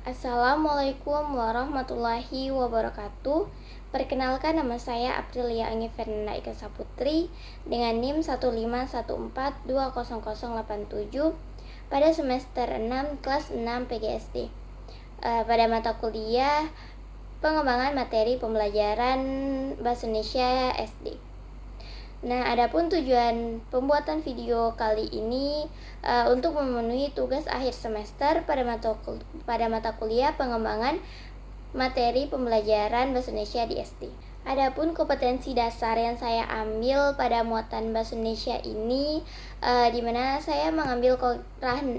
Assalamualaikum warahmatullahi wabarakatuh. Perkenalkan, nama saya Aprilia Anggi Fernanda Ika Saputri dengan NIM 151420087 pada semester 6 kelas 6 PGSD. Pada mata kuliah pengembangan materi pembelajaran Bahasa Indonesia SD. Nah, adapun tujuan pembuatan video kali ini untuk memenuhi tugas akhir semester pada mata kuliah pengembangan materi pembelajaran Bahasa Indonesia di SD. Adapun kompetensi dasar yang saya ambil pada muatan Bahasa Indonesia ini di mana saya mengambil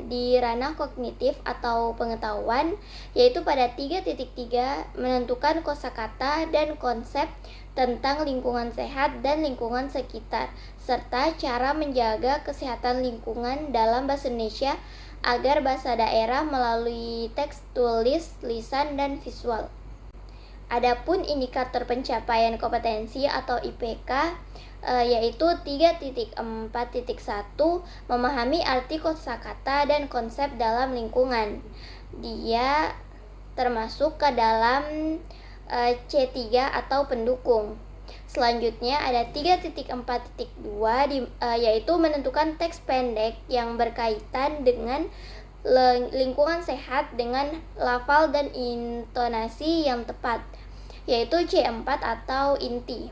di ranah kognitif atau pengetahuan, yaitu pada 3.3 menentukan kosakata dan konsep tentang lingkungan sehat dan lingkungan sekitar, serta cara menjaga kesehatan lingkungan dalam Bahasa Indonesia agar bahasa daerah melalui teks tulis, lisan, dan visual. Adapun indikator pencapaian kompetensi atau IPK yaitu 3.4.1 memahami arti kosakata dan konsep dalam lingkungan. Dia termasuk ke dalam C3 atau pendukung. Selanjutnya ada 3.4.2 yaitu menentukan teks pendek yang berkaitan dengan lingkungan sehat dengan lafal dan intonasi yang tepat, yaitu C4 atau inti.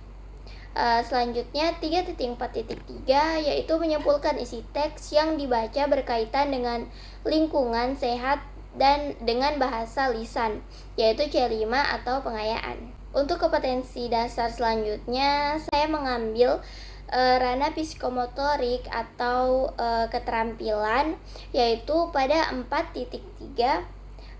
Selanjutnya 3.4.3 yaitu menyimpulkan isi teks yang dibaca berkaitan dengan lingkungan sehat dan dengan bahasa lisan, yaitu C5 atau pengayaan. Untuk kompetensi dasar selanjutnya saya mengambil ranah psikomotorik atau keterampilan, yaitu pada 4.3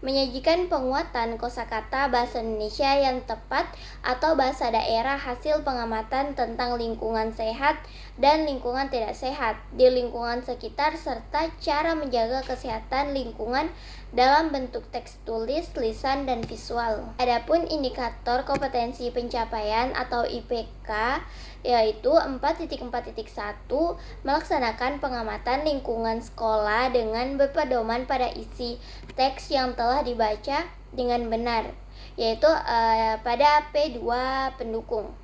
menyajikan penguatan kosakata bahasa Indonesia yang tepat atau bahasa daerah hasil pengamatan tentang lingkungan sehat dan lingkungan tidak sehat di lingkungan sekitar, serta cara menjaga kesehatan lingkungan dalam bentuk teks tulis, lisan, dan visual. Adapun indikator kompetensi pencapaian atau IPK yaitu 4.4.1 melaksanakan pengamatan lingkungan sekolah dengan berpedoman pada isi teks yang telah dibaca dengan benar, yaitu pada P2 pendukung.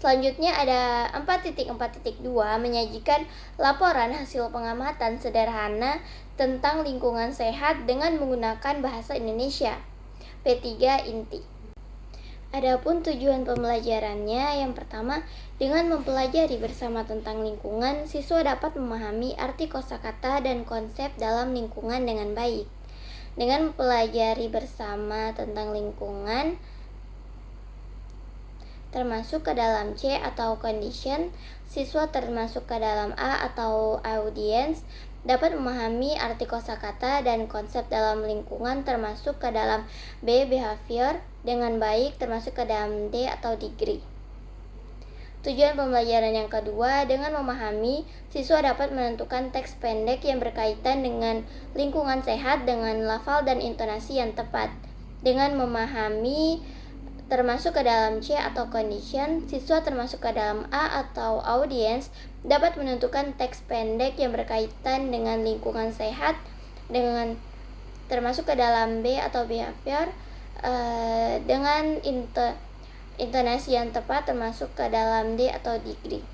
Selanjutnya ada 4.4.2 menyajikan laporan hasil pengamatan sederhana tentang lingkungan sehat dengan menggunakan bahasa Indonesia, P3 inti. Adapun tujuan pembelajarannya, yang pertama, dengan mempelajari bersama tentang lingkungan, siswa dapat memahami arti kosakata dan konsep dalam lingkungan dengan baik. Dengan mempelajari bersama tentang lingkungan, termasuk ke dalam C atau condition, siswa termasuk ke dalam A atau audience, dapat memahami arti kosakata dan konsep dalam lingkungan, termasuk ke dalam B behavior dengan baik, termasuk ke dalam D atau degree. Tujuan pembelajaran yang kedua, dengan memahami, siswa dapat menentukan teks pendek yang berkaitan dengan lingkungan sehat dengan lafal dan intonasi yang tepat. Dengan memahami, termasuk ke dalam C atau condition, siswa termasuk ke dalam A atau audience dapat menentukan teks pendek yang berkaitan dengan lingkungan sehat dengan termasuk ke dalam B atau behavior dengan intonasi yang tepat, termasuk ke dalam D atau degree.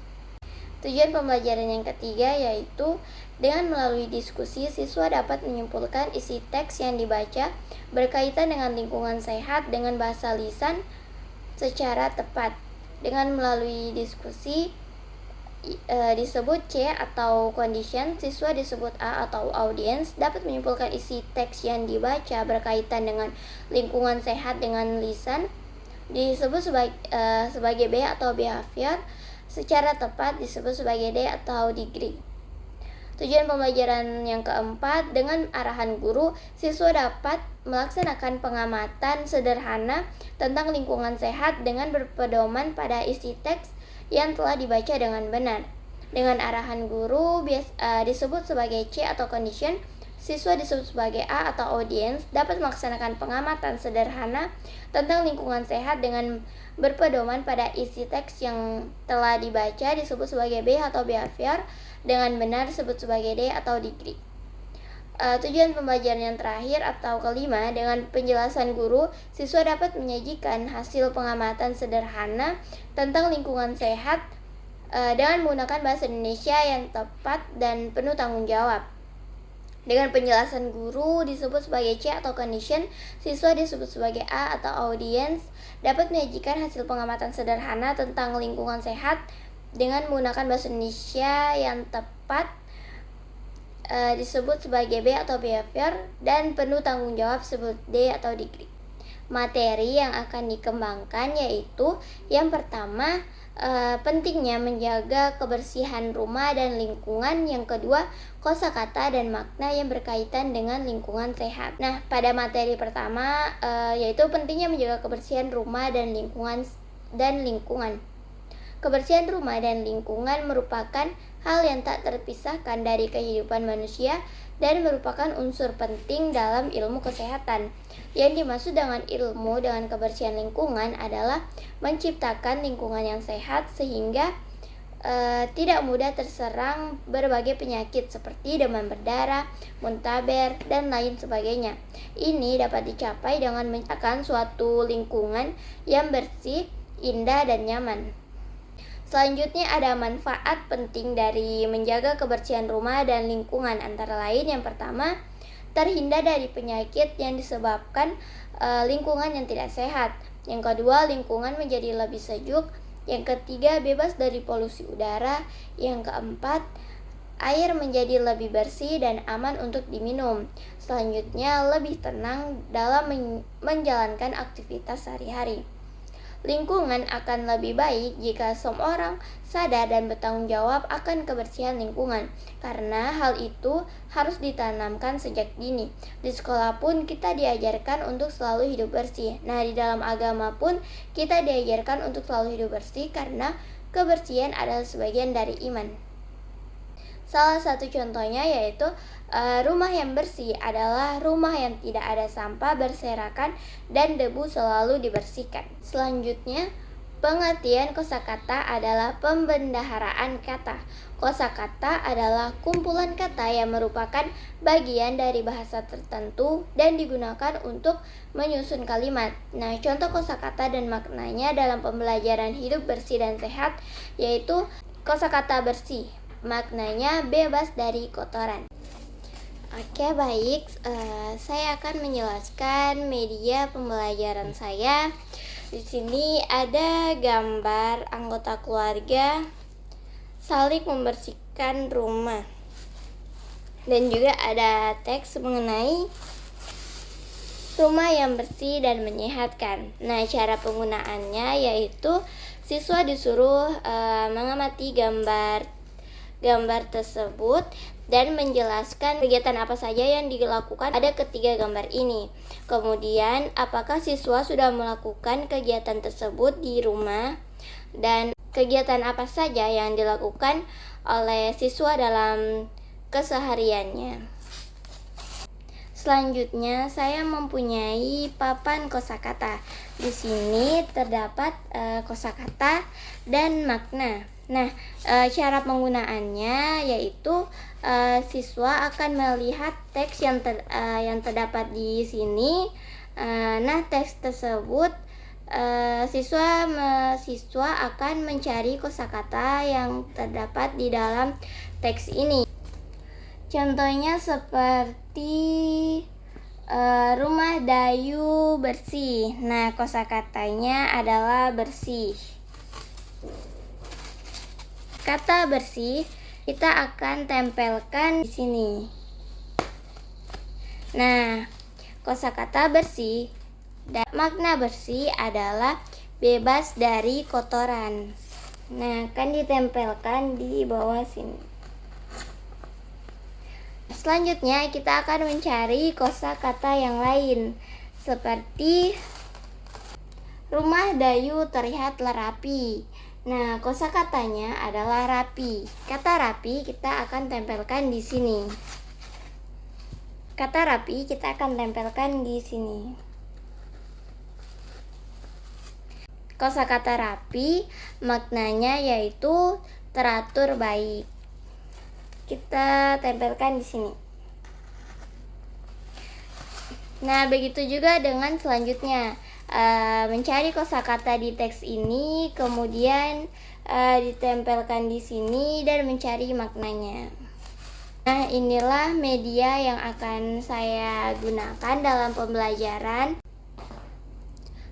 Tujuan pembelajaran yang ketiga yaitu dengan melalui diskusi, siswa dapat menyimpulkan isi teks yang dibaca berkaitan dengan lingkungan sehat dengan bahasa lisan secara tepat. Dengan melalui diskusi disebut C atau condition, siswa disebut A atau audience dapat menyimpulkan isi teks yang dibaca berkaitan dengan lingkungan sehat dengan lisan disebut sebagai B atau behavior secara tepat disebut sebagai D atau degree. Tujuan pembelajaran yang keempat, dengan arahan guru, siswa dapat melaksanakan pengamatan sederhana tentang lingkungan sehat dengan berpedoman pada isi teks yang telah dibaca dengan benar. Dengan arahan guru disebut sebagai C atau condition, siswa disebut sebagai A atau audience dapat melaksanakan pengamatan sederhana tentang lingkungan sehat dengan berpedoman pada isi teks yang telah dibaca disebut sebagai B atau behavior dengan benar disebut sebagai D atau degree. Tujuan pembelajaran yang terakhir atau kelima, dengan penjelasan guru, siswa dapat menyajikan hasil pengamatan sederhana tentang lingkungan sehat dengan menggunakan bahasa Indonesia yang tepat dan penuh tanggung jawab. Dengan penjelasan guru disebut sebagai C atau condition, siswa disebut sebagai A atau audience, dapat menyajikan hasil pengamatan sederhana tentang lingkungan sehat dengan menggunakan bahasa Indonesia yang tepat disebut sebagai B atau behavior, dan penuh tanggung jawab disebut D atau degree. Materi yang akan dikembangkan yaitu yang pertama, pentingnya menjaga kebersihan rumah dan lingkungan. Yang kedua, kosakata dan makna yang berkaitan dengan lingkungan sehat. Nah, pada materi pertama yaitu pentingnya menjaga kebersihan rumah dan lingkungan. Kebersihan rumah dan lingkungan merupakan hal yang tak terpisahkan dari kehidupan manusia dan merupakan unsur penting dalam ilmu kesehatan. Yang dimaksud dengan ilmu dengan kebersihan lingkungan adalah menciptakan lingkungan yang sehat sehingga tidak mudah terserang berbagai penyakit seperti demam berdarah, muntaber, dan lain sebagainya. Ini dapat dicapai dengan menciptakan suatu lingkungan yang bersih, indah, dan nyaman. Selanjutnya ada manfaat penting dari menjaga kebersihan rumah dan lingkungan, antara lain yang pertama, terhindar dari penyakit yang disebabkan lingkungan yang tidak sehat. Yang kedua, lingkungan menjadi lebih sejuk. Yang ketiga, bebas dari polusi udara. Yang keempat, air menjadi lebih bersih dan aman untuk diminum. Selanjutnya, lebih tenang dalam menjalankan aktivitas sehari-hari. Lingkungan akan lebih baik jika semua orang sadar dan bertanggung jawab akan kebersihan lingkungan, karena hal itu harus ditanamkan sejak dini. Di sekolah pun kita diajarkan untuk selalu hidup bersih. Nah, di dalam agama pun kita diajarkan untuk selalu hidup bersih karena kebersihan adalah sebagian dari iman. Salah satu contohnya yaitu rumah yang bersih adalah rumah yang tidak ada sampah berserakan dan debu selalu dibersihkan. Selanjutnya, pengertian kosakata adalah pembendaharaan kata. Kosakata adalah kumpulan kata yang merupakan bagian dari bahasa tertentu dan digunakan untuk menyusun kalimat. Nah, contoh kosakata dan maknanya dalam pembelajaran hidup bersih dan sehat yaitu kosakata bersih. Maknanya bebas dari kotoran. Oke, baik. Saya akan menjelaskan media pembelajaran saya. Di sini ada gambar anggota keluarga saling membersihkan rumah. Dan juga ada teks mengenai rumah yang bersih dan menyehatkan. Nah, cara penggunaannya yaitu siswa disuruh mengamati gambar tersebut dan menjelaskan kegiatan apa saja yang dilakukan pada ketiga gambar ini. Kemudian, apakah siswa sudah melakukan kegiatan tersebut di rumah dan kegiatan apa saja yang dilakukan oleh siswa dalam kesehariannya. Selanjutnya, saya mempunyai papan kosakata. Di sini terdapat kosakata dan makna. Nah, cara penggunaannya yaitu siswa akan melihat teks yang terdapat di sini. Nah, teks tersebut siswa akan mencari kosakata yang terdapat di dalam teks ini. Contohnya seperti rumah Dayu bersih. Nah, kosakatanya adalah bersih. Kata bersih kita akan tempelkan di sini. Nah, kosakata bersih dan makna bersih adalah bebas dari kotoran. Nah, akan ditempelkan di bawah sini. Selanjutnya kita akan mencari kosakata yang lain seperti rumah Dayu terlihat rapi. Nah, kosakatanya adalah rapi. Kata rapi kita akan tempelkan di sini. Kata rapi kita akan tempelkan di sini. Kosakata rapi maknanya yaitu teratur baik. Kita tempelkan di sini. Nah, begitu juga dengan selanjutnya, mencari kosakata di teks ini, kemudian ditempelkan di sini dan mencari maknanya. Nah, inilah media yang akan saya gunakan dalam pembelajaran.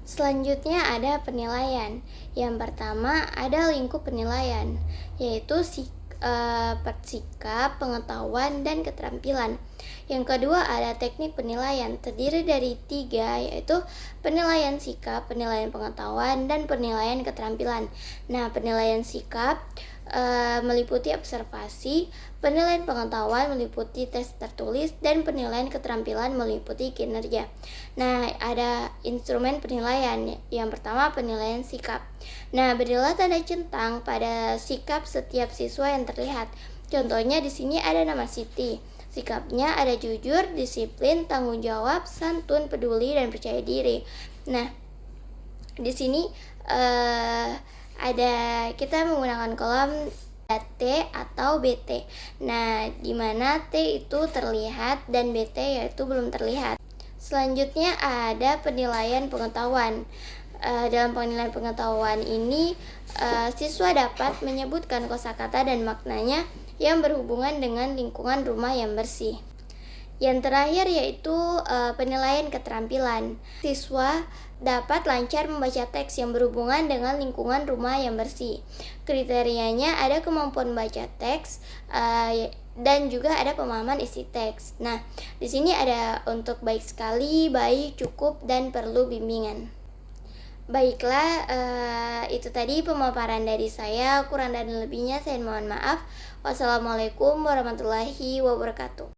Selanjutnya ada penilaian. Yang pertama ada lingkup penilaian, yaitu sikap, pengetahuan, dan keterampilan. Yang kedua ada teknik penilaian, terdiri dari 3, yaitu penilaian sikap, penilaian pengetahuan, dan penilaian keterampilan. Nah, penilaian sikap meliputi observasi, penilaian pengetahuan meliputi tes tertulis, dan penilaian keterampilan meliputi kinerja. Nah, ada instrumen penilaian. Yang pertama penilaian sikap. Nah, berilah tanda centang pada sikap setiap siswa yang terlihat. Contohnya di sini ada nama Siti. Sikapnya ada jujur, disiplin, tanggung jawab, santun, peduli, dan percaya diri. Nah, di sini ada kita menggunakan kolom T atau BT. Nah, di mana T itu terlihat dan BT yaitu belum terlihat. Selanjutnya ada penilaian pengetahuan. Dalam penilaian pengetahuan ini, siswa dapat menyebutkan kosakata dan maknanya yang berhubungan dengan lingkungan rumah yang bersih. Yang terakhir yaitu penilaian keterampilan. Siswa dapat lancar membaca teks yang berhubungan dengan lingkungan rumah yang bersih. Kriterianya ada kemampuan baca teks dan juga ada pemahaman isi teks. Nah, di sini ada untuk baik sekali, baik, cukup, dan perlu bimbingan. Baiklah, itu tadi pemaparan dari saya. Kurang dan lebihnya saya mohon maaf. Wassalamualaikum warahmatullahi wabarakatuh.